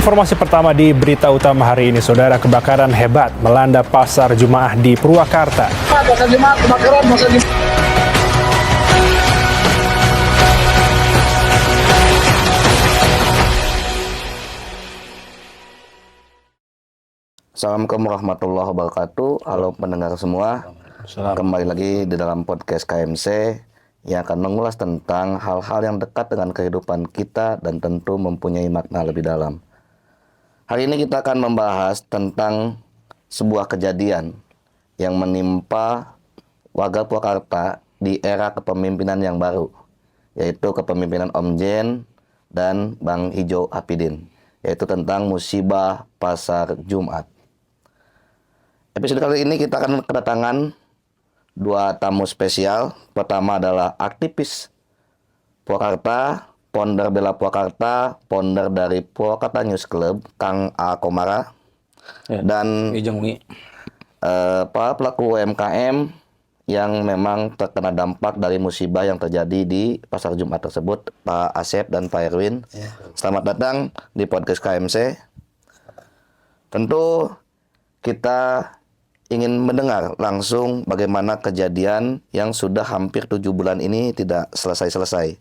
Informasi pertama di berita utama hari ini, saudara, kebakaran hebat melanda pasar Jumaah di Purwakarta. Pasar Jumaah kebakaran, pasar Jumaah. Assalamualaikum warahmatullahi wabarakatuh. Halo pendengar semua. Kembali lagi di dalam podcast KMC yang akan mengulas tentang hal-hal yang dekat dengan kehidupan kita dan tentu mempunyai makna lebih dalam. Hari ini kita akan membahas tentang sebuah kejadian yang menimpa warga Purwakarta di era kepemimpinan yang baru, yaitu kepemimpinan Om Jen dan Bang Ijo Hapidin, yaitu tentang musibah pasar Jumat. Episode kali ini kita akan kedatangan dua tamu spesial. Pertama adalah aktivis Purwakarta, founder Bela Purwakarta, founder dari Purwakarta News Club, Kang A. Komara, dan para pelaku UMKM yang memang terkena dampak dari musibah yang terjadi di pasar Jumat tersebut, Pak Asep dan Pak Erwin. Selamat datang di podcast KMC. Tentu kita ingin mendengar langsung bagaimana kejadian yang sudah hampir 7 bulan ini tidak selesai-selesai,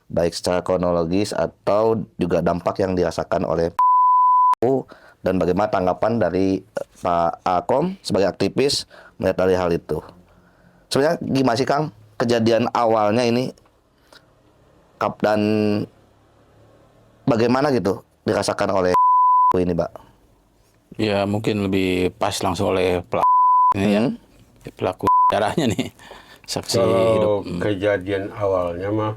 baik secara kronologis atau juga dampak yang dirasakan oleh dan bagaimana tanggapan dari Pak Akom sebagai aktivis melihat dari hal itu. Sebenarnya gimana sih Kang kejadian awalnya ini dan bagaimana gitu dirasakan oleh ini, Pak? Ya mungkin lebih pas langsung oleh pelaku ini ya, pelaku sejarahnya nih, saksi Kalau hidup. kejadian awalnya mah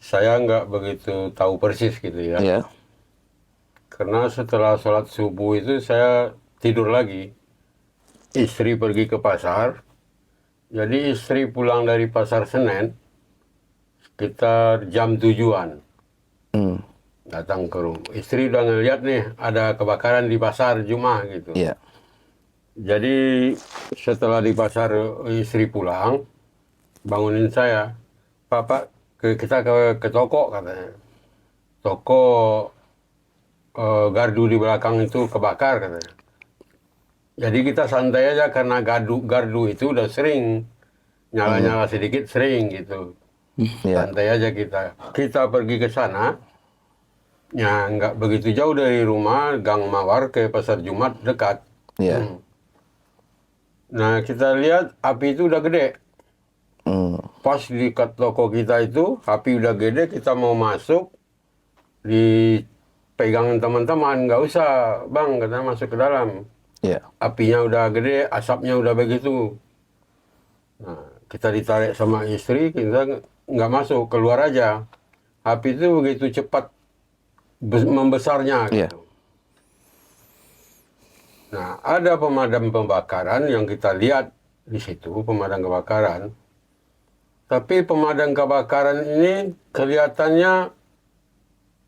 saya nggak begitu tahu persis gitu ya. Iya. Karena setelah sholat subuh itu saya tidur lagi. Istri pergi ke pasar. Jadi istri pulang dari pasar Senen sekitar jam 7-an. Datang ke rumah. Istri udah ngeliat nih ada kebakaran di pasar Jumaah gitu. Iya. Jadi setelah di pasar istri pulang, bangunin saya, Pak, kita ke toko katanya. Toko gardu di belakang itu kebakar katanya. Jadi kita santai aja karena gardu itu udah sering nyala-nyala sedikit sering gitu. Iya. Santai aja kita. Kita pergi ke sana, ya nggak begitu jauh dari rumah, Gang Mawar ke pasar Jumat dekat. Iya. Nah kita lihat api itu udah gede. Pas di toko kita itu api udah gede, kita mau masuk, dipegangan teman-teman, nggak usah bang, katanya masuk ke dalam. Iya. Apinya udah gede, asapnya udah begitu. Nah kita ditarik sama istri, kita nggak masuk, keluar aja. Api itu begitu cepat membesarnya Iya. gitu. Nah, ada pemadam kebakaran yang kita lihat di situ, pemadam kebakaran. Tapi pemadam kebakaran ini kelihatannya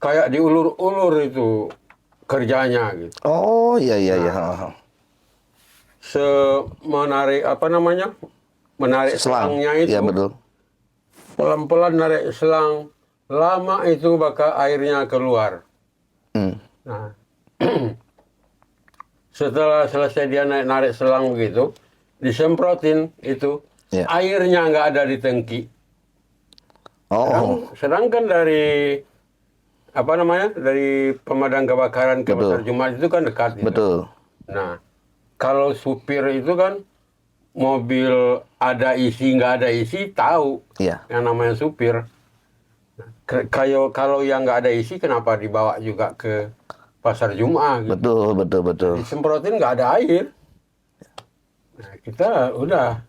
kayak diulur-ulur itu kerjanya gitu. Oh, iya. Menarik apa namanya? Menarik Selang. selangnya itu. Iya, betul. Pelan-pelan narik selang. Lama itu bakal airnya keluar. Nah, setelah selesai dia narik selang begitu, disemprotin itu, airnya nggak ada di tangki. Sedangkan dari apa namanya, dari pemadam kebakaran ke pasar Jumat itu kan dekat. Gitu. Betul. Nah, kalau supir itu kan mobil ada isi nggak ada isi tahu. Iya. Yang namanya supir. Kalau yang nggak ada isi kenapa dibawa juga ke pasar Jumat gitu. Betul. Disemprotin nggak ada air. Nah, kita udah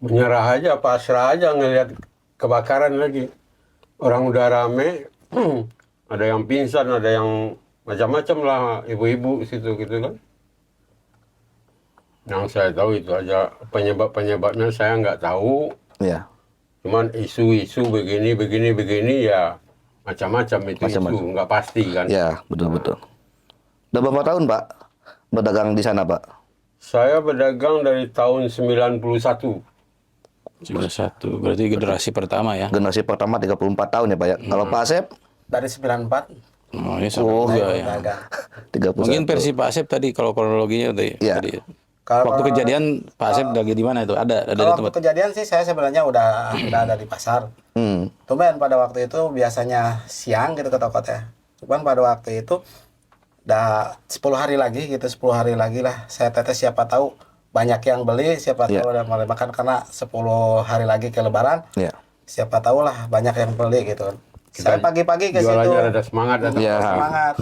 menyerah aja, pasrah aja ngelihat kebakaran lagi. Orang udah rame, ada yang pingsan, ada yang macam-macam lah, ibu-ibu situ gitu kan. Yang saya tahu itu aja, penyebabnya saya nggak tahu. Iya. Cuman isu-isu begini ya macam-macam itu isu, nggak pasti kan. Iya, betul. Udah berapa tahun, Pak, berdagang di sana, Pak? Saya berdagang dari tahun 91. 91, berarti generasi pertama ya. Generasi pertama 34 tahun ya, Pak ya. Kalau Pak Asep? Dari 94. Oh, ini sama Oh, juga Naik ya. dagang. 31. Mungkin versi Pak Asep tadi kalau kronologinya tadi. Iya. tadi. Kalau- Waktu kejadian Pak Asep lagi di mana itu? Ada di Kalau tempat. waktu kejadian sih saya sebenarnya udah ada di pasar. Cuman pada waktu itu biasanya siang gitu ke toko teh. Cuman pada waktu itu udah 10 hari lagi gitu, 10 hari lagi lah saya tetes, siapa tahu banyak yang beli, siapa Iya. tahu ada mulai makan karena 10 hari lagi ke lebaran. Iya. Siapa tahu lah banyak yang beli gitu. Saya pagi-pagi ke situ. Jualannya ada semangat dan Iya. Semangat.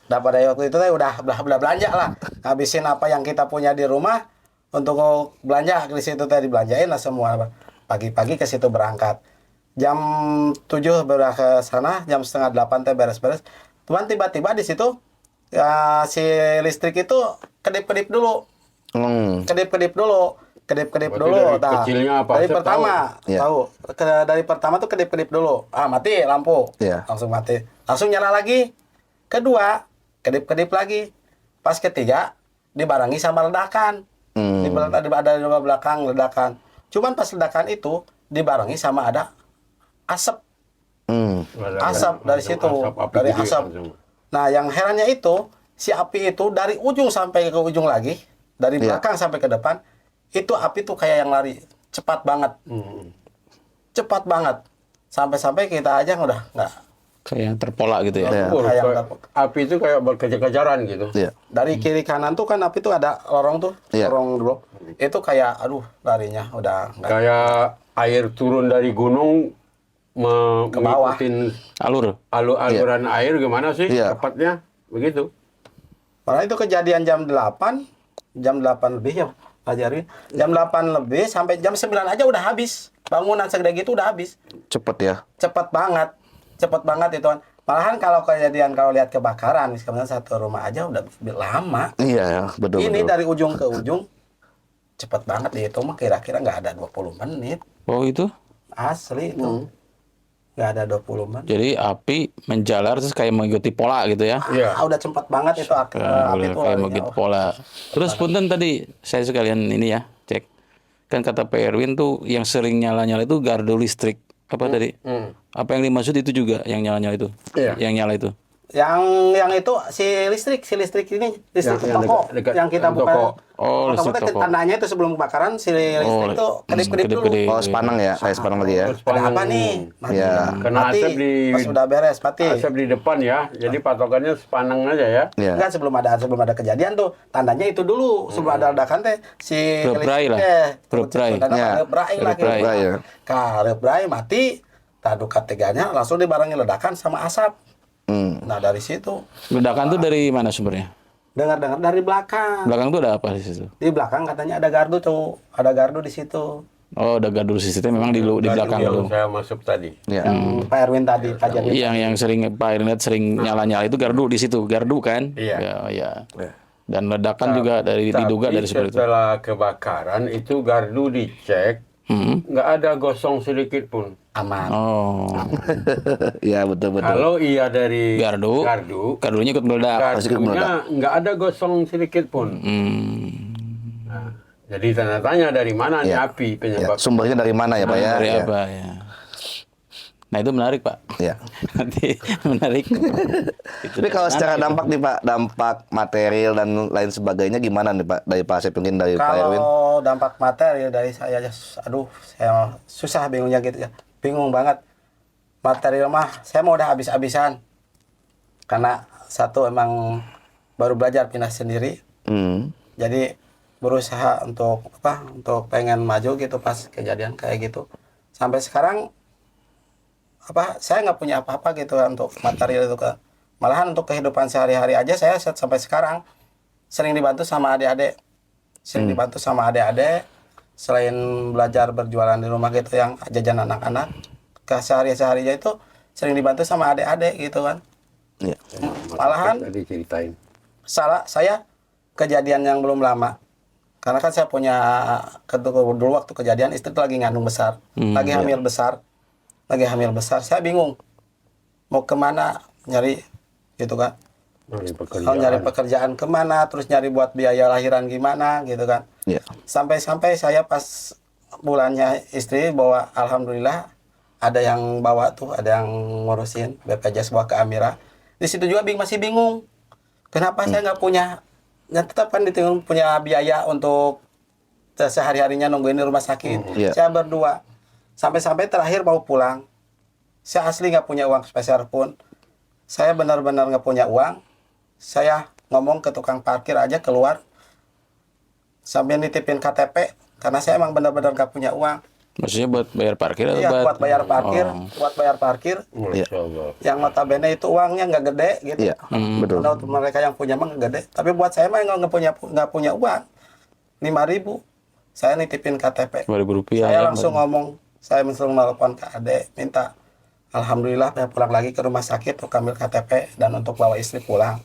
Nah pada waktu itu udah belanja lah, ngabisin apa yang kita punya di rumah untuk belanja di situ tadi, dibelanjain lah semua. Pagi-pagi ke situ berangkat. Jam 7 berangkat ke sana, jam setengah 8 teh beres-beres. Cuman tiba-tiba di situ ya, si listrik itu kedip-kedip dulu. Kedip-kedip dulu. Kedip-kedip Berarti dulu. dari kecilnya apa? Dari Saya pertama, Iya. tahu. Dari pertama tuh kedip-kedip dulu. Mati lampu. Iya. Langsung mati. Langsung nyala lagi. Kedua, kedip-kedip lagi. Pas ketiga, dibarengi sama ledakan. Ada di belakang ledakan. Cuman pas ledakan itu dibarengi sama ada asap. Asap dari situ. api Dari gede asap. langsung. Nah, yang herannya itu, si api itu dari ujung sampai ke ujung lagi, dari Iya. belakang sampai ke depan, itu api tuh kayak yang lari. Cepat banget. Cepat banget. Sampai-sampai kita aja udah nggak. Kayak terpola gitu ya. Iya. Oh, Kayak kayak api itu kayak berkejar-kejaran gitu. Iya. Dari kiri kanan tuh kan api tuh ada lorong tuh, Iya. lorong dulu. Itu kayak, aduh, larinya udah nggak. Kayak air turun dari gunung Ke bawah. mengikutin Alur. aliran air gimana sih Iya. tepatnya begitu. Malah itu kejadian jam 8 lebih ya, Pak Jarwi. Jam 8 lebih sampai jam 9 aja udah habis. Bangunan segede gitu udah habis. Cepet ya. Cepet banget itu kan. Malahan kalau kejadian, kalau lihat kebakaran, misalnya satu rumah aja udah lama. Iya, betul. Ini betul. dari ujung ke ujung cepet banget itu mah, kira-kira nggak ada 20 menit. Oh itu. Asli itu. Nggak ada 20 menit. Jadi api menjalar terus kayak mengikuti pola gitu ya. Iya. Udah cepet banget itu api Boleh, itu kayak larinya. mengikuti pola. Terus punten tadi saya sekalian ini ya cek. Kan kata Pak Erwin tuh yang sering nyala-nyala itu gardu listrik. Apa tadi? Apa yang dimaksud itu juga yang nyala-nyala itu? Iya. Yang nyala itu. Yang itu si listrik ini listrik Yang toko dekat yang kita toko. buka. Oh, listrik toko. Tandanya itu sebelum kebakaran si listrik itu kedip-kedip dulu. kedip-kedip. Oh, sepanang ya, kayak sepanang lagi ya. Ada apa nih? Mati. Iya. Karena Mati. asap di- Pas udah beres mati. Asap di depan ya, jadi patokannya sepanang aja ya. Iya. Enggak, sebelum ada kejadian tuh tandanya itu dulu, sebelum ada ledakan teh si Berbrai lah. Berbrai. Ya. Berbrai lah gitu. Berbrai, ya. Berbrai mati, tadu ketiganya langsung dibarengi ledakan sama asap. Nah dari situ Ledakan tuh dari mana sumbernya? dengar dari belakang. Belakang tuh ada apa di situ? Di belakang katanya ada gardu tuh, ada gardu di situ. Oh, ada gardu sistem memang di belakang Yang dulu. saya masuk tadi. Iya. Yang Pak Erwin tadi, Pak Jarwi. Yang sering Pak Erwin lihat sering nyala-nyala itu gardu di situ, gardu kan? Iya. Ya. Dan ledakan juga diduga dari seperti itu. setelah kebakaran itu gardu dicek, nggak ada gosong sedikit pun. Aman. Oh, Iya, betul. Kalau iya dari gardu, gardunya ikut meledak. Pasti ikut meledak. gardunya nggak ada gosong sedikit pun. Nah, jadi tanda tanya dari mana nih Iya. api Ya, penyebab. sumbernya dari mana ya, Pak ya? Dari Iya. apa ya? Nah itu menarik Pak. Iya. Nanti menarik. Tapi kalau secara dampak nih Pak, dampak material dan lain sebagainya gimana nih Pak? Dari Pak Asep mungkin dari Pak Erwin? Kalau dampak materi dari saya, aduh, saya susah bingungnya gitu ya. Bingung banget. Material mah, saya mau udah habis-habisan. Karena satu emang baru belajar pindah sendiri. Jadi berusaha untuk untuk pengen maju gitu pas kejadian kayak gitu. Sampai sekarang saya nggak punya apa-apa gitu untuk material itu malahan untuk kehidupan sehari-hari aja saya sampai sekarang sering dibantu sama adik-adik. Selain belajar berjualan di rumah gitu yang jajan anak-anak, ke sehari-harinya itu sering dibantu sama adik-adik gitu kan. Iya. Malahan Tadi ceritain. saya kejadian yang belum lama. Karena kan saya punya dulu waktu kejadian istri tuh lagi ngandung besar, lagi hamil besar, saya bingung mau kemana nyari gitu kan. Nyari pekerjaan kemana, terus nyari buat biaya lahiran gimana gitu kan. Iya. Sampai saya pas bulannya istri bawa, alhamdulillah ada yang bawa tuh, ada yang ngurusin BPJS bawa ke Amira. Di situ juga masih bingung. Kenapa saya nggak punya, ya tetap kan punya biaya untuk sehari-harinya nungguin di rumah sakit. Iya. Saya berdua. Sampai-sampai terakhir mau pulang. Saya asli nggak punya uang sepeser pun. Saya benar-benar nggak punya uang. Saya ngomong ke tukang parkir aja keluar. Sambil nitipin KTP. Karena saya emang benar-benar nggak punya uang. Maksudnya buat bayar parkir atau Iya, buat bayar parkir. Oh. Buat bayar parkir. Masya Allah. Yang notabene itu uangnya nggak gede gitu. Iya, betul. Karena untuk mereka yang punya mah nggak gede. Tapi buat saya mah yang nggak punya uang. 5.000. Saya nitipin KTP. Rp5.000 Saya ya. langsung ngomong. Saya langsung nelfon ke adek. Minta. Alhamdulillah saya pulang lagi ke rumah sakit untuk ambil KTP. Dan untuk bawa istri pulang.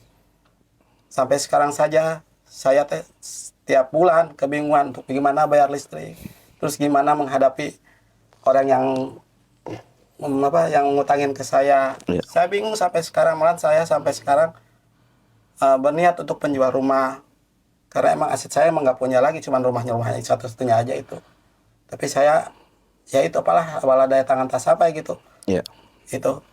Sampai sekarang saja. Saya setiap bulan kebingungan untuk gimana bayar listrik. Terus gimana menghadapi orang yang yang ngutangin ke saya. Iya. Saya bingung sampai sekarang, malah saya sampai sekarang berniat untuk penjual rumah. Karena emang aset saya emang nggak punya lagi, cuman rumahnya satu-satunya aja itu. Tapi saya, ya itu apalah, awal daya tangan tak sampai gitu. Iya. Itu.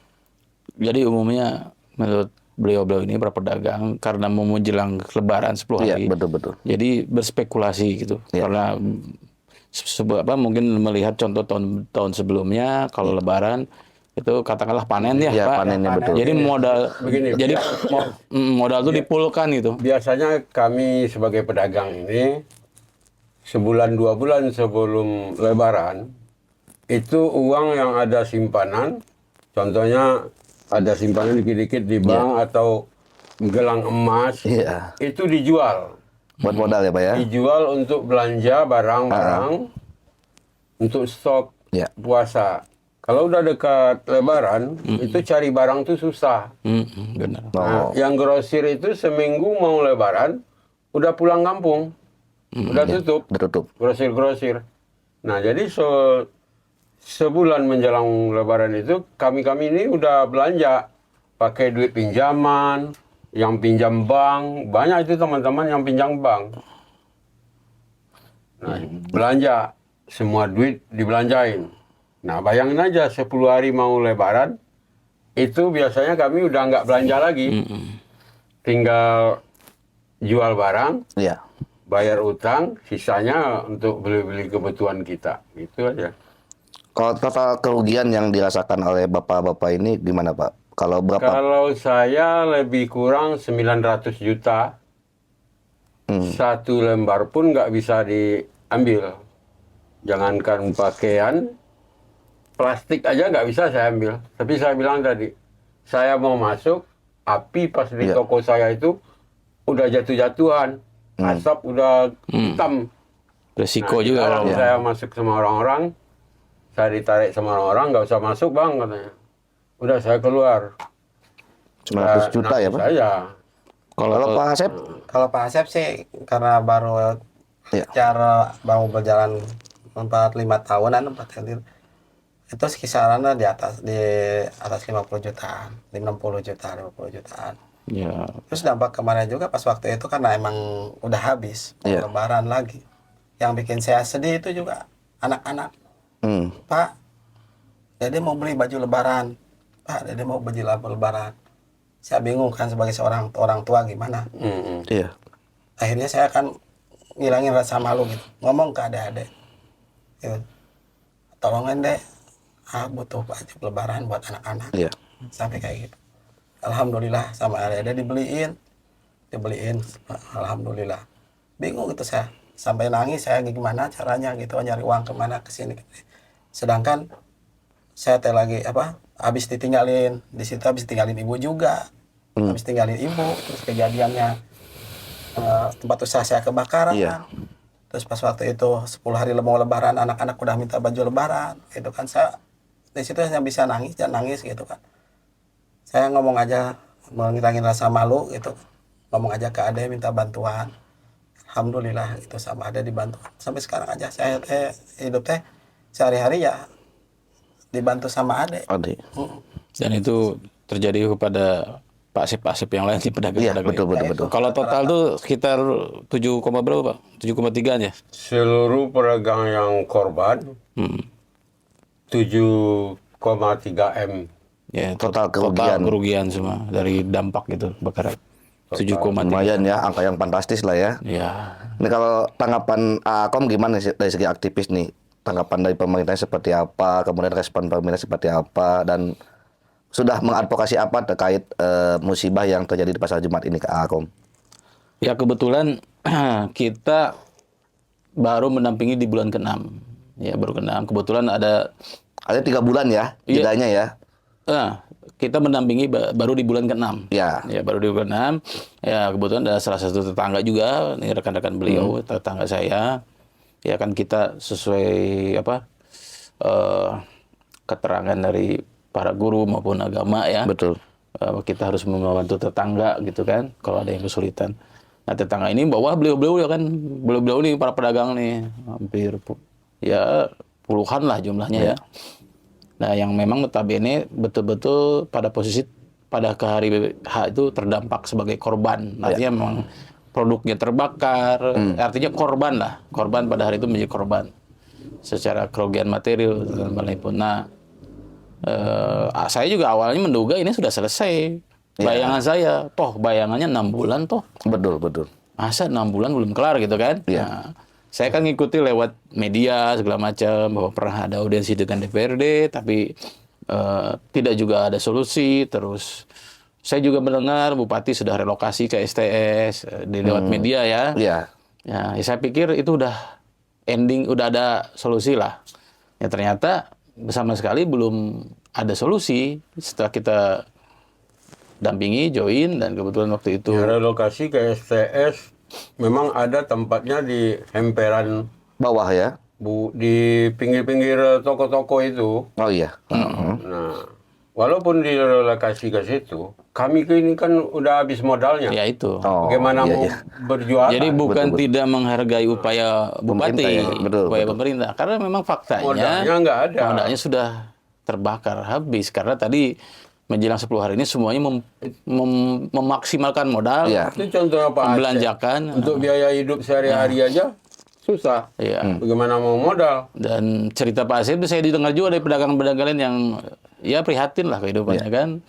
Jadi umumnya menurut beliau-beliau ini para pedagang karena mau menjelang Lebaran 10 Iya, hari. betul. Jadi berspekulasi gitu. Iya. Karena mungkin melihat contoh tahun sebelumnya kalau Lebaran itu katakanlah panen ya, Iya, Pak. panennya betul. Jadi modal Begini, jadi modal tuh dipulkan gitu. Biasanya kami sebagai pedagang ini sebulan 2 bulan sebelum Lebaran itu uang yang ada simpanan, contohnya ada simpanan dikit-dikit di bank atau gelang emas, Iya. itu dijual. Buat modal ya, Pak ya? Dijual untuk belanja barang-barang untuk stok Iya. puasa. Kalau udah dekat Lebaran, itu cari barang tuh susah. Benar. Nah, yang grosir itu seminggu mau Lebaran, udah pulang kampung, udah tutup, Udah tutup. grosir-grosir. Nah, jadi sebulan menjelang Lebaran itu kami ini udah belanja pakai duit pinjaman, yang pinjam bank, banyak itu teman-teman yang pinjam bank. Nah, belanja, semua duit dibelanjain. Nah, bayangin aja 10 hari mau Lebaran, itu biasanya kami udah nggak belanja lagi. Tinggal jual barang, Iya. bayar utang, sisanya untuk beli-beli kebutuhan kita. Gitu aja. Kalau total kerugian yang dirasakan oleh bapak-bapak ini gimana, Pak? Kalau berapa? Kalau saya lebih kurang 900 juta, satu lembar pun nggak bisa diambil. Jangankan pakaian, plastik aja nggak bisa saya ambil. Tapi saya bilang tadi, saya mau masuk, api pas di Iya. toko saya itu udah jatuh-jatuhan, asap udah hitam. Resiko Nah, juga sekarang kalau saya masuk sama orang-orang, saya ditarik sama orang-orang, nggak usah masuk bang katanya. Udah saya keluar. 900 juta ya, Pak? Saya. Kalau Pak Asep? Kalau Pak Asep sih, karena baru Iya. cara baru berjalan 4-5 tahunan, 4 tahun itu kisarannya di atas 50 jutaan, 60 juta, 50 jutaan. ya Terus dampak kemarin juga pas waktu itu karena emang udah habis, mau Iya. Lebaran lagi. Yang bikin saya sedih itu juga anak-anak. Pak, Dede mau beli baju Lebaran. Pak, Dede mau beli Lebaran. Saya bingung kan sebagai seorang orang tua gimana. Iya. Akhirnya saya akan ngilangin rasa malu gitu. Ngomong ke adik-adik. Gitu. Tolongin deh, butuh baju Lebaran buat anak-anak. Iya. Sampai kayak gitu. Alhamdulillah sama adik-adik dibeliin. Alhamdulillah. Bingung gitu saya. Sampai nangis saya gimana caranya gitu nyari uang kemana kesini. Sedangkan saya lagi habis ditinggalin di situ, habis tinggalin ibu juga, habis tinggalin ibu, terus kejadiannya tempat usaha saya kebakaran. Iya. Terus pas waktu itu 10 hari mau Lebaran, anak-anak udah minta baju Lebaran, gitu kan. Saya di situ hanya bisa nangis dan nangis gitu kan. Saya ngomong aja menghilangin rasa malu gitu, ngomong aja ke Ade minta bantuan. Alhamdulillah itu sama Ade dibantu. Sampai sekarang aja saya hidup sehari-hari ya dibantu sama Ade. dan itu terjadi kepada Pak Asep yang lain di pedagang-pedagang. Iya, betul. Kalau total tuh sekitar 7, berapa Pak? 7,3 ya? Seluruh pedagang yang korban 7,3 M Ya, Total kerugian. kerugian semua dari dampak gitu kebakaran. 7,3. Lumayan ya, angka yang fantastis lah ya. Ya. Ini kalau tanggapan Akom gimana sih dari segi aktivis nih? Tanggapan dari pemerintah seperti apa? Kemudian respon pemerintah seperti apa? Dan sudah mengadvokasi apa terkait musibah yang terjadi di Pasar Jumat ini ke Akom? Ya kebetulan kita baru mendampingi di bulan ke-6. Ya baru ke-6. Kebetulan ada 3 bulan ya, Iya. jedanya ya. kita mendampingi baru di bulan ke-6. Ya. Ya, baru di bulan 6. Ya, kebetulan ada salah satu tetangga juga, nih rekan-rekan beliau, tetangga saya. Ya kan kita sesuai keterangan dari para guru maupun agama ya. Betul. Kita harus membantu tetangga gitu kan, kalau ada yang kesulitan. Nah, tetangga ini bawa beliau-beliau ya kan, beliau-beliau nih para pedagang nih, hampir ya puluhan lah jumlahnya ya. Nah, yang memang notabene betul-betul pada posisi pada ke hari H itu terdampak sebagai korban. Artinya memang produknya terbakar, artinya korban lah. Korban pada hari itu menjadi korban secara kerugian material dan lain-lain pun. Nah, saya juga awalnya menduga ini sudah selesai. Bayangan saya, toh bayangannya 6 bulan toh. Betul, betul. Masa 6 bulan belum kelar gitu kan? Iya. Nah, saya kan ngikuti lewat media segala macam bahwa pernah ada audiensi dengan DPRD, tapi tidak juga ada solusi. Terus saya juga mendengar Bupati sudah relokasi ke STS di lewat media ya. Iya. Ya, saya pikir itu udah ending, udah ada solusi lah. Ya ternyata sama sekali belum ada solusi setelah kita dampingi, join, dan kebetulan waktu itu Ya, relokasi ke STS memang ada tempatnya di emperan Bawah ya. di pinggir-pinggir toko-toko itu. Oh iya. Nah, walaupun direlokasi ke situ, kami ini kan udah habis modalnya. ya itu. Oh, Bagaimana iya, mau iya. berjualan? Jadi bukan betul. tidak menghargai upaya bupati, Pemerintah ya, betul, upaya betul. pemerintah. Karena memang faktanya Modalnya nggak ada. modalnya sudah terbakar habis. Karena tadi menjelang 10 hari ini semuanya memaksimalkan modal, Iya. Itu contoh Pak Aceh. membelanjakan. Untuk biaya hidup sehari-hari aja susah. Iya. Bagaimana mau modal? Dan cerita Pak Asep itu saya didengar juga dari pedagang-pedagang lain yang ya prihatin lah kehidupannya kan.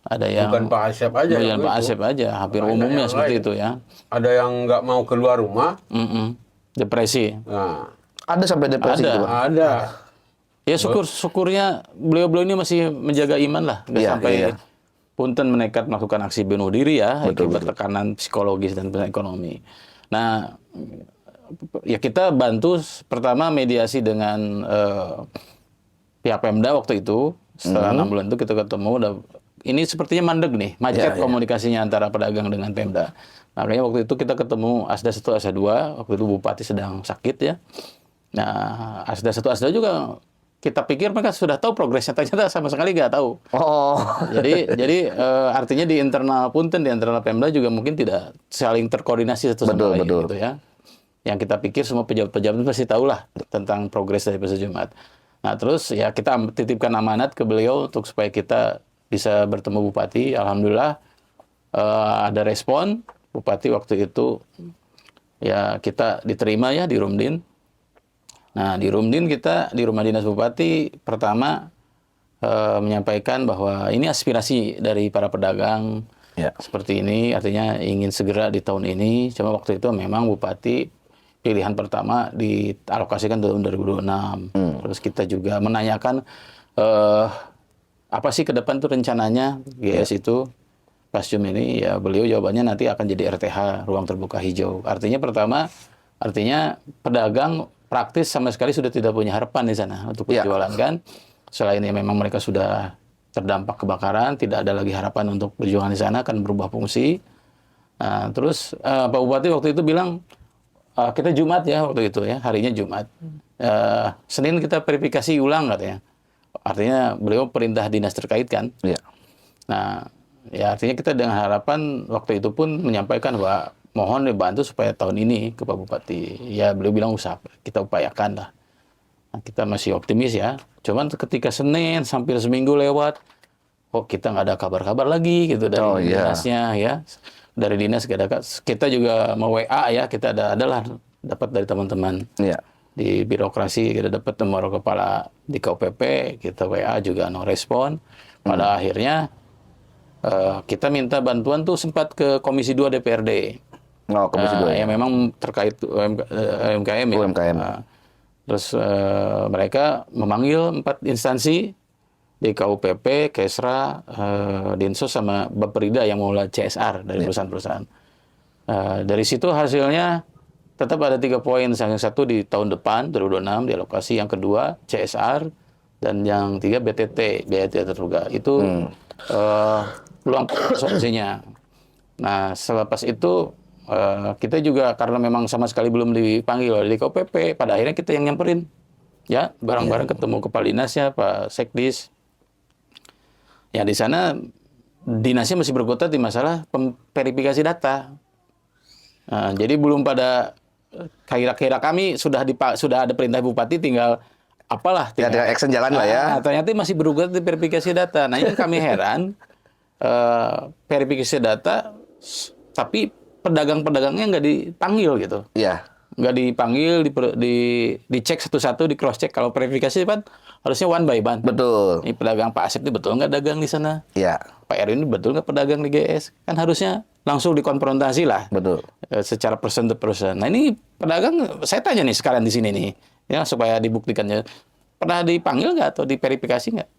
Ada yang Bukan Pak Asep aja. bukan yang Pak itu. Asep aja, hampir Banyak umumnya yang seperti lain. itu ya. Ada yang nggak mau keluar rumah. Depresi. Nah, Ada sampai depresi Ada. gitu, Bang? ada. Ya syukurnya beliau-beliau ini masih menjaga iman lah, nggak Iya, sampai iya. punten menekat melakukan aksi bunuh diri ya, Betul, akibat tekanan psikologis dan ekonomi. Nah, ya kita bantu pertama mediasi dengan pihak Pemda waktu itu. Setelah 6 bulan itu kita ketemu, ini sepertinya mandek nih, macet Iya, iya. komunikasinya antara pedagang dengan Pemda. Makanya waktu itu kita ketemu Asda 1, Asda 2, waktu itu Bupati sedang sakit ya. Nah, Asda 1, Asda juga kita pikir mereka sudah tahu progresnya, ternyata sama sekali nggak tahu. Oh. Jadi artinya di internal punten, di internal Pemda juga mungkin tidak saling terkoordinasi satu sama lain Betul. gitu ya. Yang kita pikir semua pejabat-pejabat pasti tahu lah tentang progres dari Pasar Jumat. Nah, terus ya kita titipkan amanat ke beliau untuk supaya kita bisa bertemu Bupati. Alhamdulillah ada respon. Bupati waktu itu ya kita diterima ya di Rumdin. Nah, di Rumdin kita di Rumah Dinas Bupati pertama menyampaikan bahwa ini aspirasi dari para pedagang Ya. seperti ini, artinya ingin segera di tahun ini. Cuma waktu itu memang Bupati pilihan pertama dialokasikan tahun 2026. Terus kita juga menanyakan apa sih ke depan tuh rencananya GS itu. Pasjum ini ya beliau jawabannya nanti akan jadi RTH, ruang terbuka hijau. Artinya pertama, artinya pedagang praktis sama sekali sudah tidak punya harapan di sana untuk berjualan kan. Selain ini memang mereka sudah terdampak kebakaran, tidak ada lagi harapan untuk berjualan di sana, akan berubah fungsi. Nah, terus Pak Bupati waktu itu bilang, kita Jumat ya waktu itu ya, harinya Jumat. Senin kita verifikasi ulang katanya. Artinya beliau perintah dinas terkait kan. Iya. Nah, ya artinya kita dengan harapan waktu itu pun menyampaikan bahwa mohon dibantu supaya tahun ini ke Pak Bupati. Ya beliau bilang kita upayakan lah. Nah, kita masih optimis ya. Cuman ketika Senin sampai seminggu lewat, kita nggak ada kabar-kabar lagi gitu dari dinasnya ya. Dari dinas nggak ada. Kita juga mau WA ya. Kita adalah dapat dari teman-teman. Iya. Di birokrasi kita dapat nomor kepala di KUPP, kita WA juga no respon. Pada akhirnya kita minta bantuan tuh sempat ke Komisi 2 DPRD. Oh, Komisi 2 ya. Yang memang terkait UMKM ya. UMKM. Terus mereka memanggil 4 instansi, DKUPP, Kesra, Dinsos sama Bapperida yang mengelola CSR dari perusahaan-perusahaan. Dari situ hasilnya tetap ada 3 poin. Yang satu di tahun depan 2026 dialokasi, yang kedua CSR, dan yang 3 BTT, biaya tidak terduga. Itu peluang solusinya. Nah, selepas itu kita juga karena memang sama sekali belum dipanggil oleh DKUPP, pada akhirnya kita yang nyamperin. Ya, bareng-bareng ketemu kepala dinasnya, Pak Sekdis. Ya, di sana dinasnya masih berkutat di masalah verifikasi data. Nah, jadi belum pada kira-kira kami sudah ada perintah bupati, tinggal apalah, tinggal action jalan lah ya. Ternyata masih berkutat di verifikasi data. Nah, ini kami heran, verifikasi data tapi pedagang-pedagangnya nggak dipanggil gitu. Iya. Nggak dipanggil, dicek satu-satu, di cross check. Kalau verifikasi kan harusnya one by one. Betul. Ini pedagang Pak Asep ini betul nggak dagang di sana? Iya. Pak Erwin ini betul nggak pedagang di GS? Kan harusnya langsung dikonfrontasi lah. Betul. Secara person to person. Nah, ini pedagang, saya tanya nih sekarang di sini nih, ya supaya dibuktikannya. Pernah dipanggil nggak atau diverifikasi nggak?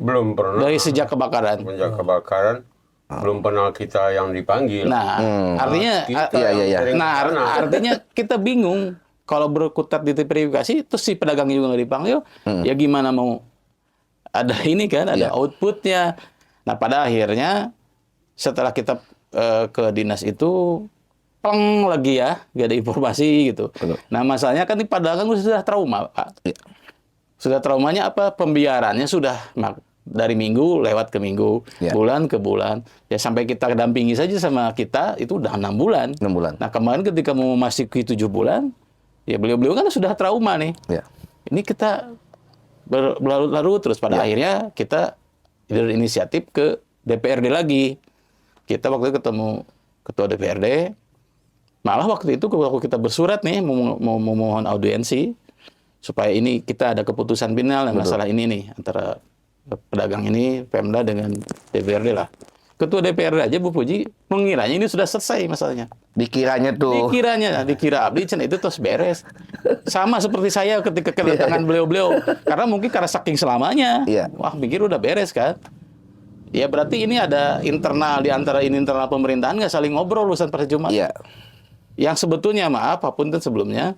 Belum pernah. Dari sejak kebakaran. Sejak kebakaran belum pernah kita yang dipanggil. Nah, artinya artinya kita bingung kalau berkutat di verifikasi, terus si pedagang juga nggak dipanggil, ya gimana mau ada ini kan, ada outputnya. Nah, pada akhirnya setelah kita ke dinas itu, pleng lagi ya, nggak ada informasi gitu. Nah, masalahnya kan di pedagang sudah trauma, Pak. Sudah traumanya apa? Pembiarannya sudah dari minggu lewat ke minggu, bulan ke bulan. Ya sampai kita dampingi saja sama kita, itu udah 6 bulan. 6 bulan. Nah, kemarin ketika mau memasuki 7 bulan, ya beliau-beliau kan sudah trauma nih. Ya. Ini kita berlarut-larut terus. Pada akhirnya kita berinisiatif ke DPRD lagi. Kita waktu itu ketemu Ketua DPRD. Malah waktu itu kita bersurat nih, mau memohon audiensi, supaya ini kita ada keputusan final yang masalah ini nih, antara pedagang ini, Pemda dengan DPRD lah. Ketua DPRD aja Bu Puji mengiranya ini sudah selesai masalahnya. Dikiranya dikira abdi itu terus beres. Sama seperti saya ketika kedatangan beliau-beliau. Karena mungkin karena saking selamanya. Wah, pikir udah beres kan. Ya berarti ini ada internal, di antara ini internal pemerintahan nggak saling ngobrol urusan Persjumat. Yang sebetulnya, maaf, apapun itu sebelumnya,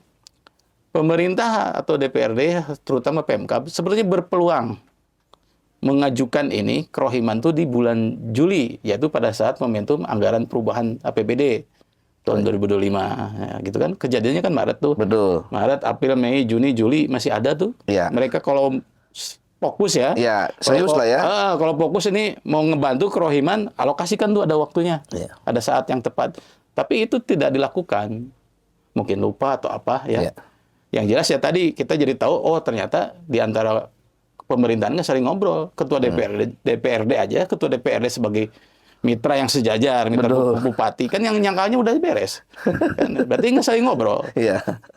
pemerintah atau DPRD, terutama Pemkab, sebenarnya berpeluang mengajukan ini kerohiman itu di bulan Juli, yaitu pada saat momentum anggaran perubahan APBD tahun 2025, ya, gitu kan. Kejadiannya kan Maret tuh. Betul. Maret, April, Mei, Juni, Juli masih ada tuh. Mereka kalau fokus ya. Serius lah ya. Kalau fokus ini mau ngebantu kerohiman, alokasikan tuh ada waktunya. Ada saat yang tepat. Tapi itu tidak dilakukan. Mungkin lupa atau apa ya. Yang jelas ya tadi kita jadi tahu, oh ternyata di antara pemerintahan nggak saling ngobrol. Ketua DPRD aja, Ketua DPRD sebagai mitra yang sejajar, mitra bupati, kan yang nyangkanya udah beres. Kan, berarti nggak saling ngobrol.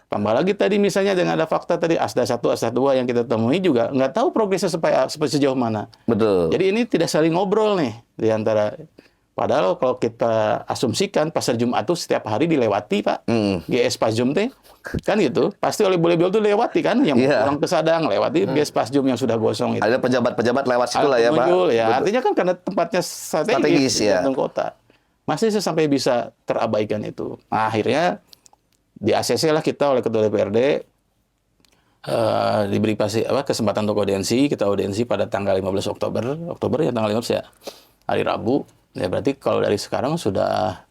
Tambah lagi tadi misalnya dengan ada fakta tadi Asda 1, Asda 2 yang kita temui juga nggak tahu progresnya seperti sejauh mana. Jadi ini tidak saling ngobrol nih di antara. Padahal kalau kita asumsikan pasar Jumat itu setiap hari dilewati, Pak. GS Pasjum teh. Kan gitu. Pasti oleh beliau tuh lewati kan. Yang pulang ke Sadang lewati GS Pasjum yang sudah gosong itu. Ada pejabat-pejabat lewat situ lah ya, Pak. Ya, artinya kan karena tempatnya strategis di jantung kota. Masih sampai bisa terabaikan itu. Nah, akhirnya di ACC lah kita oleh Ketua DPRD diberi kesempatan untuk audiensi. Kita audiensi pada tanggal 15 Oktober. Oktober ya, tanggal 15 ya. Hari Rabu. Ya berarti kalau dari sekarang sudah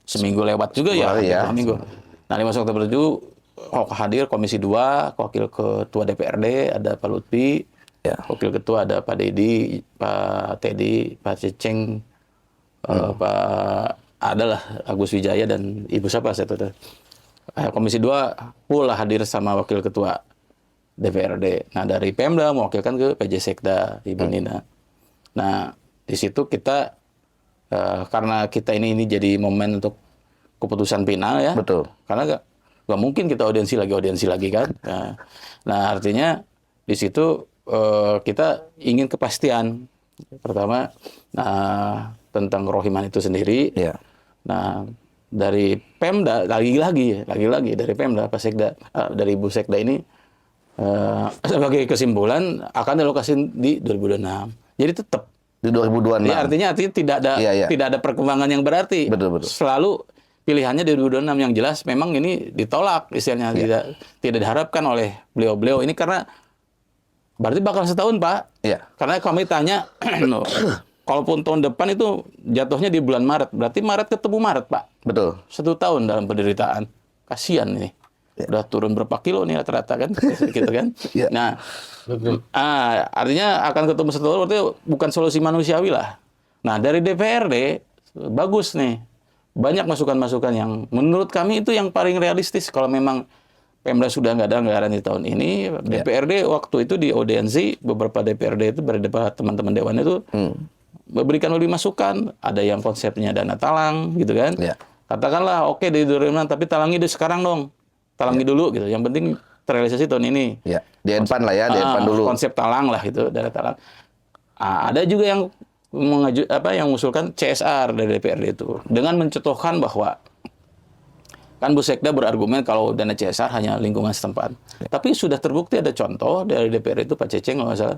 seminggu lewat juga ya. Seminggu. Nah, 15 Oktober itu hadir Komisi 2, Wakil Ketua DPRD ada Pak Lutfi, Wakil Ketua ada Pak Dedi, Pak Teddy, Pak Ceceng, Pak adalah Agus Wijaya dan Ibu siapa saya tahu. Komisi 2 pula hadir sama Wakil Ketua DPRD. Nah, dari Pemda mewakilkan ke PJ Sekda Ibu Nina. Nah, di situ kita karena kita ini jadi momen untuk keputusan final ya. Betul. Karena nggak mungkin kita audiensi lagi kan. Nah, artinya di situ kita ingin kepastian Pertama, tentang kerohiman itu sendiri. Iya. Nah, dari Pemda lagi-lagi dari Pemda Pak Sekda, dari Bu Sekda ini sebagai kesimpulan akan dilokasi di 2026. Jadi tetap Di 2026. ya, artinya Iya. tidak ada perkembangan yang berarti. Betul. Selalu pilihannya di 2026 yang jelas memang ini ditolak istilahnya, tidak diharapkan oleh beliau-beliau ini karena berarti bakal setahun, Pak. Iya. Karena kami tanya kalaupun tahun depan itu jatuhnya di bulan Maret, berarti Maret ketemu Maret, Pak. Betul. 1 tahun dalam penderitaan. Kasihan ini. Udah turun berapa kilo nih rata-rata kan, gitu kan. Iya. Nah, artinya akan ketemu 1 tahun berarti bukan solusi manusiawi lah. Nah, dari DPRD bagus nih. Banyak masukan-masukan yang menurut kami itu yang paling realistis. Kalau memang Pemda sudah nggak ada anggaran di tahun ini, DPRD waktu itu di audiensi beberapa DPRD itu beberapa teman-teman dewan itu memberikan lebih masukan. Ada yang konsepnya dana talang, gitu kan. Iya. Katakanlah oke dari 2006, tapi talangi di sekarang dong. Talangi dulu gitu. Yang penting terrealisasi tahun ini. Ya, di Enpan lah ya, di Enpan dulu. Konsep talang lah gitu, dana talang. Ada juga yang mengusulkan CSR dari DPRD itu dengan mencontohkan bahwa kan Bu Sekda berargumen kalau dana CSR hanya lingkungan setempat. Tapi sudah terbukti ada contoh dari DPRD itu Pak Ceceng kalau nggak salah.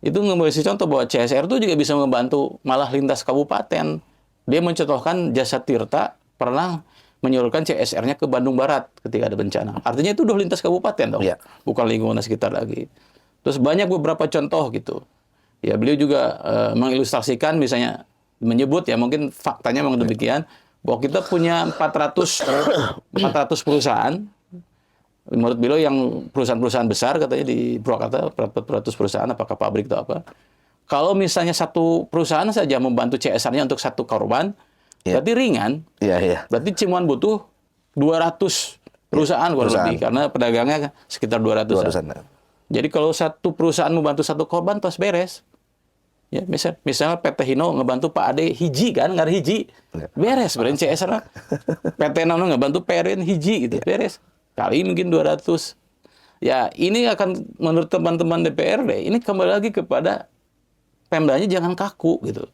Itu ngasih contoh bahwa CSR itu juga bisa membantu malah lintas kabupaten. Dia mencontohkan Jasa Tirta pernah menyalurkan CSR-nya ke Bandung Barat ketika ada bencana. Artinya itu udah lintas kabupaten dong, bukan lingkungan sekitar lagi. Terus banyak beberapa contoh gitu. Ya beliau juga mengilustrasikan misalnya menyebut ya mungkin faktanya memang demikian bahwa kita punya 400 perusahaan. Menurut beliau yang perusahaan-perusahaan besar katanya di Purwakarta 400 perusahaan apakah pabrik atau apa. Kalau misalnya satu perusahaan saja membantu CSR-nya untuk satu korban, berarti ringan. Iya. Berarti cuman butuh 200 perusahaan kurang lebih karena pedagangnya sekitar 200-an. Jadi kalau satu perusahaan membantu satu korban pas beres. Ya, misalnya PT Hino ngebantu Pak Ade hiji kan, ngar hiji. Beres berarti CSR. PT Nono ngebantu Perin hiji gitu, beres. Kali mungkin 200. Ya, ini akan menurut teman-teman DPRD, ini kembali lagi kepada Pemdanya jangan kaku gitu.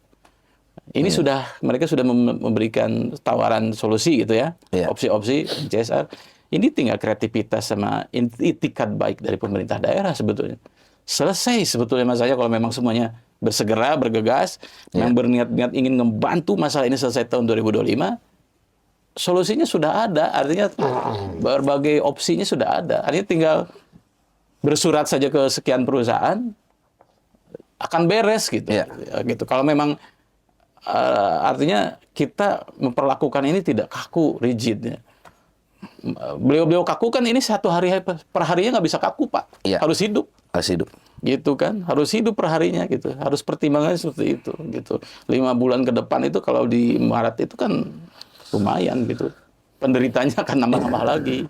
Ini mereka sudah memberikan tawaran solusi gitu ya, opsi-opsi CSR. Ini tinggal kreativitas sama itikat baik dari pemerintah daerah sebetulnya. Selesai sebetulnya Mas saya kalau memang semuanya bersegera, bergegas, yang berniat-niat ingin membantu masalah ini selesai tahun 2025. Solusinya sudah ada, artinya berbagai opsinya sudah ada. Artinya tinggal bersurat saja ke sekian perusahaan akan beres gitu. Gitu. Kalau memang artinya kita memperlakukan ini tidak kaku, rigid. Ya. Beliau-beliau kaku kan ini satu hari per harinya nggak bisa kaku Pak. Harus hidup. Harus hidup. Gitu kan, harus hidup per harinya gitu. Harus pertimbangannya seperti itu gitu. 5 bulan ke depan itu kalau di Maret itu kan lumayan gitu. Penderitanya akan nambah-nambah lagi.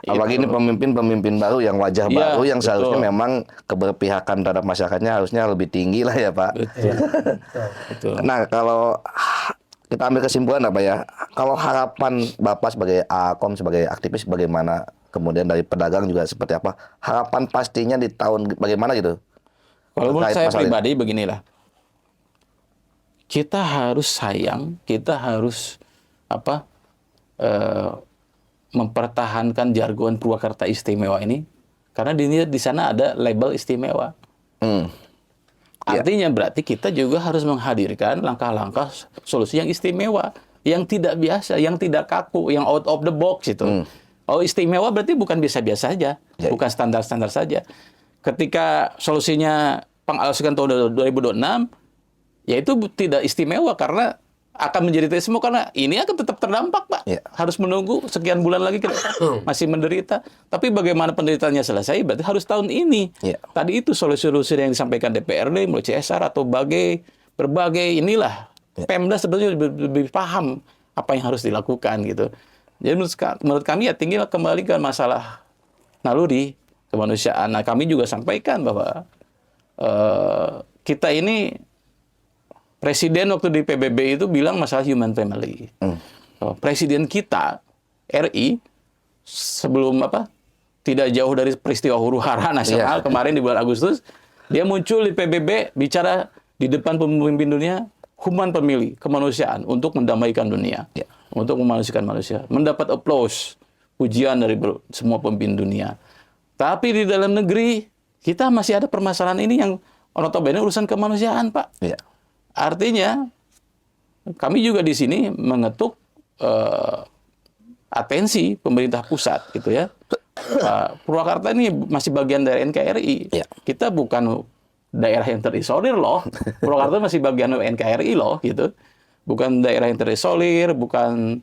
Apalagi ini pemimpin baru yang wajah baru yang seharusnya memang keberpihakan terhadap masyarakatnya harusnya lebih tinggi lah ya Pak. Betul. Nah kalau kita ambil kesimpulan apa ya? Kalau harapan Bapak sebagai Akom, sebagai aktivis bagaimana? Kemudian dari pedagang juga seperti apa? Harapan pastinya di tahun bagaimana gitu? Kalau menurut saya pribadi beginilah. Kita harus sayang, kita harus mempertahankan jargon Purwakarta istimewa ini karena di sana ada label istimewa. Artinya berarti kita juga harus menghadirkan langkah-langkah solusi yang istimewa, yang tidak biasa, yang tidak kaku, yang out of the box itu. Oh istimewa berarti bukan biasa-biasa saja, bukan standar-standar saja. Ketika solusinya pengalokasikan tahun 2026, ya itu tidak istimewa karena akan menjadi semua karena ini akan tetap terdampak Pak. Harus menunggu sekian bulan lagi kita masih menderita. Tapi bagaimana penderitaannya selesai berarti harus tahun ini. Tadi itu solusi-solusi yang disampaikan DPRD mulai CSR atau berbagai inilah. Pemda sebetulnya lebih paham apa yang harus dilakukan gitu. Jadi menurut kami ya tinggal kembali ke masalah naluri kemanusiaan. Nah kami juga sampaikan bahwa kita ini Presiden waktu di PBB itu bilang masalah human family. Presiden kita RI sebelum tidak jauh dari peristiwa huru-hara nasional kemarin di bulan Agustus, dia muncul di PBB bicara di depan pemimpin dunia, human pemilih, kemanusiaan untuk mendamaikan dunia, untuk memanusiakan manusia, mendapat applause, pujian dari semua pemimpin dunia. Tapi di dalam negeri kita masih ada permasalahan ini yang notabene urusan kemanusiaan, Pak. Ya. Artinya kami juga di sini mengetuk atensi pemerintah pusat, gitu ya. Purwakarta ini masih bagian dari NKRI. Ya. Kita bukan daerah yang terisolir loh. Purwakarta masih bagian NKRI loh, gitu. Bukan daerah yang terisolir, bukan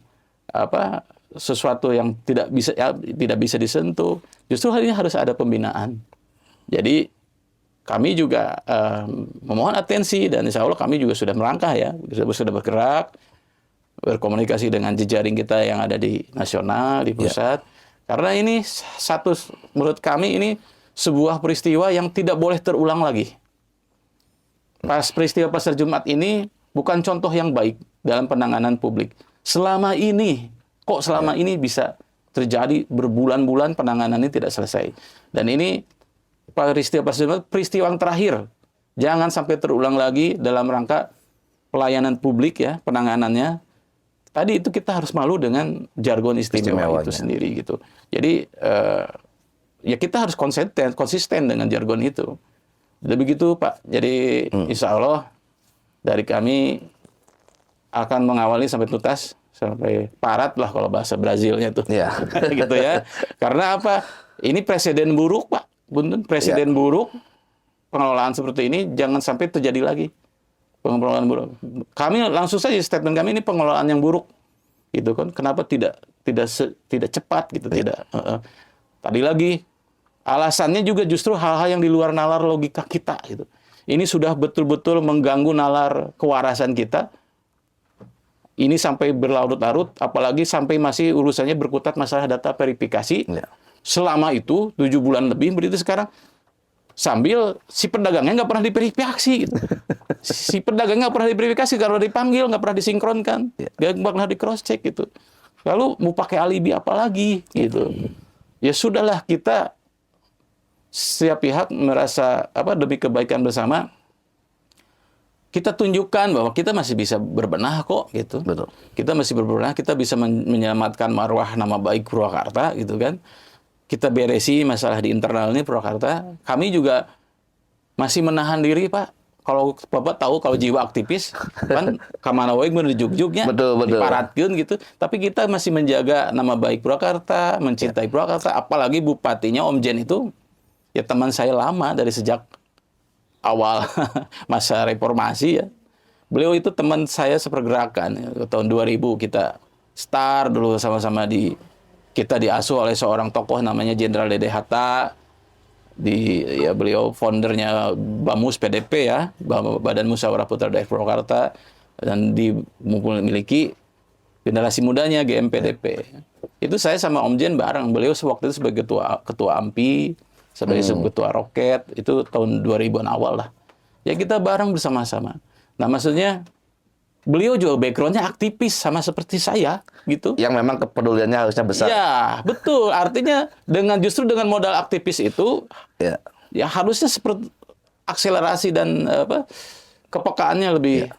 sesuatu yang tidak bisa disentuh. Justru hal ini harus ada pembinaan. Jadi kami juga memohon atensi dan insya Allah kami juga sudah melangkah ya, sudah bergerak, berkomunikasi dengan jejaring kita yang ada di nasional, di pusat. Karena ini menurut kami ini sebuah peristiwa yang tidak boleh terulang lagi. Peristiwa Pasar Jumat ini bukan contoh yang baik dalam penanganan publik. Selama ini bisa terjadi berbulan-bulan penanganan ini tidak selesai. Dan ini peristiwa Pasar Jumat peristiwa yang terakhir. Jangan sampai terulang lagi dalam rangka pelayanan publik ya, penanganannya. Tadi itu kita harus malu dengan jargon istimewa itu sendiri gitu. Jadi ya kita harus konsisten dengan jargon itu. Jadi begitu Pak. Jadi insya Allah dari kami akan mengawali sampai tuntas, sampai parat lah kalau bahasa Brazilnya tuh. Ya. Gitu ya. Karena apa? Ini presiden buruk Pak. Presiden buruk, pengelolaan seperti ini jangan sampai terjadi lagi. Pengelolaan buruk. Kami langsung saja statement kami ini pengelolaan yang buruk, gitu kan? Kenapa tidak cepat gitu? Tidak. Tadi lagi alasannya juga justru hal-hal yang di luar nalar logika kita, gitu. Ini sudah betul-betul mengganggu nalar kewarasan kita. Ini sampai berlarut-larut, apalagi sampai masih urusannya berkutat masalah data verifikasi. Ya. Selama itu 7 bulan lebih berarti sekarang. Sambil si pedagangnya nggak pernah diverifikasi, gitu. Si pedagang nggak pernah diverifikasi, kalau dipanggil nggak pernah disinkronkan, nggak pernah di cross check gitu. Lalu mau pakai alibi apa lagi, gitu. Ya sudahlah, kita setiap pihak merasa demi kebaikan bersama, kita tunjukkan bahwa kita masih bisa berbenah kok, gitu. Betul. Kita masih berbenah, kita bisa menyelamatkan marwah nama baik Purwakarta, gitu kan. Kita beresi masalah di internal ini Purwakarta. Kami juga masih menahan diri, Pak. Kalau Bapak tahu kalau jiwa aktivis kan kamana wae menujuk-jugnya diparatkeun gitu. Tapi kita masih menjaga nama baik Purwakarta, mencintai Purwakarta, apalagi bupatinya Om Jen itu ya teman saya lama dari sejak awal masa reformasi ya. Beliau itu teman saya sepergerakan ya. Tahun 2000 kita start dulu sama-sama kita diasuh oleh seorang tokoh namanya Jenderal Dede Hatta. Beliau foundernya BAMUS PDP ya, Badan Musyawarah Putra Daerah Purwakarta, dan memiliki generasi mudanya GMPDP. Itu saya sama Om Jen bareng. Beliau sewaktu itu sebagai ketua AMPI, sebagai subketua Roket, itu tahun 2000-an awal lah. Ya kita bareng bersama-sama. Nah maksudnya beliau juga background-nya aktivis sama seperti saya, gitu. Yang memang kepeduliannya harusnya besar. Ya, betul. Artinya justru dengan modal aktivis itu, ya harusnya seperti akselerasi dan kepekaannya lebih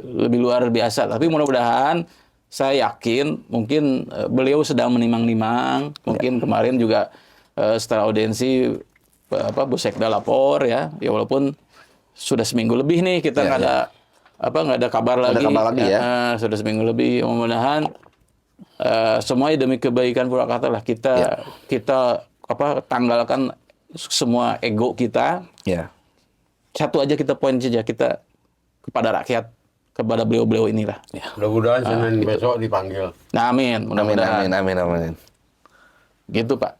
lebih luar biasa. Tapi mudah-mudahan saya yakin mungkin beliau sedang menimang-nimang. Mungkin kemarin juga setelah audiensi Bu Sekda lapor ya walaupun sudah seminggu lebih nih kita nggak ada kabar lagi. Sudah seminggu lebih. Mudah-mudahan semuanya demi kebaikan Purwakarta lah. Kita tanggalkan semua ego kita. Satu aja kita poin saja, kita kepada rakyat, kepada beliau-beliau inilah. Mudah-mudahan Senin besok dipanggil. Nah, amin. Mudah-mudahan. Amin. Gitu Pak.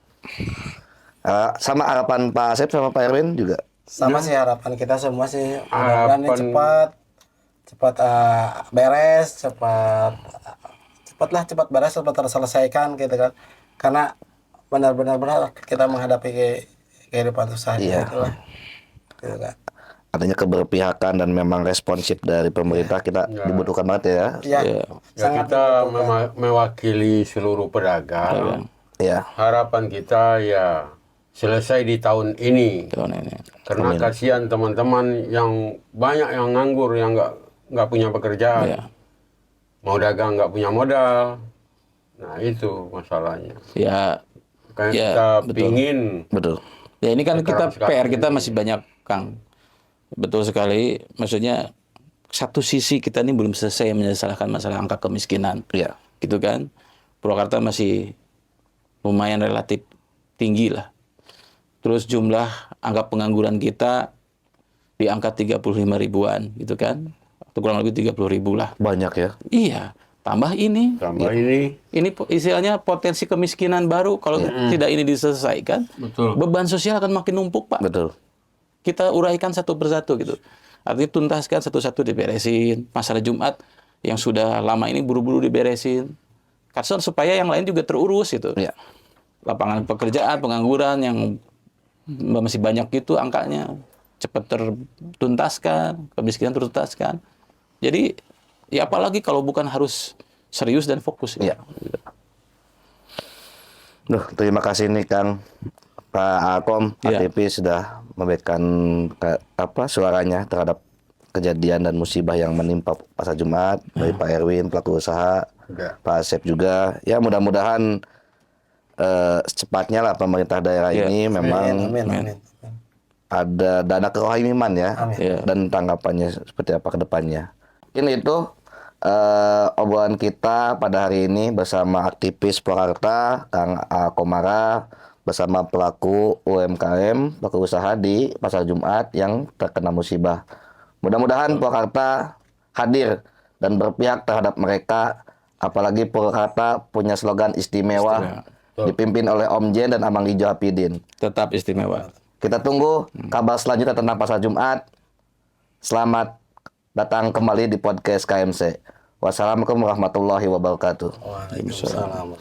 Sama harapan Pak Asep sama Pak Erwin juga. Sama sih harapan kita semua sih, mudah-mudahan ini cepat beres, cepat beres, cepat terselesaikan gitu kan. Karena benar-benar kita menghadapi kehidupan susah itulah. Gitu kan. Artinya keberpihakan dan memang responsif dari pemerintah kita dibutuhkan banget ya. Sangat kita mewakili seluruh pedagang. Harapan kita ya selesai di tahun ini. Tahun ini. Karena kasihan teman-teman yang banyak yang nganggur, yang nggak punya pekerjaan. Iya. Mau dagang nggak punya modal. Nah itu masalahnya. Ya, Kayak ya, kita betul. pingin. Betul. Ya ini kan kita Sekarang PR kita ini. masih banyak, Kang. Betul sekali. Maksudnya satu sisi kita ini belum selesai menyelesaikan masalah angka kemiskinan. Iya. Gitu kan. Purwakarta masih lumayan relatif tinggi lah. Terus jumlah angka pengangguran kita di angka 35 ribuan gitu kan. Atau kurang lebih 30 ribu lah. Banyak ya. Iya. Tambah ini. Tambah ini. Ini istilahnya potensi kemiskinan baru kalau tidak ini diselesaikan, Betul. beban sosial akan makin numpuk, Pak. Betul. Kita uraikan satu persatu gitu. Artinya tuntaskan satu-satu diberesin. Masalah Jumat yang sudah lama ini buru-buru diberesin. Karena supaya yang lain juga terurus gitu. Iya. Lapangan pekerjaan, pengangguran yang masih banyak itu angkanya cepat tertuntaskan, kemiskinan tertuntaskan. Jadi ya apalagi kalau bukan harus serius dan fokus. Iya. Duh, terima kasih nih Kang Pak Akom, Iya. ATP sudah memberikan suaranya terhadap kejadian dan musibah yang menimpa Pasar Jumat dari Pak Erwin pelaku usaha, Ya. Pak Asep juga. Ya mudah-mudahan secepatnya lah pemerintah daerah Iya. ini memang Amin. ada dana kerohaniman ya, Amin. Iya. dan tanggapannya seperti apa ke depannya. Ini itu obrolan kita pada hari ini bersama aktivis Purwakarta Kang A. Komara bersama pelaku UMKM, pelaku usaha di Pasar Jumat yang terkena musibah. Mudah-mudahan Purwakarta hadir dan berpihak terhadap mereka, apalagi Purwakarta punya slogan istimewa, dipimpin oleh Om Jen dan Amang Ijo Hapidin. Tetap istimewa. Kita tunggu kabar selanjutnya tentang Pasar Jumat. Selamat datang kembali di podcast KMC. Wassalamualaikum warahmatullahi wabarakatuh. Waalaikumsalam.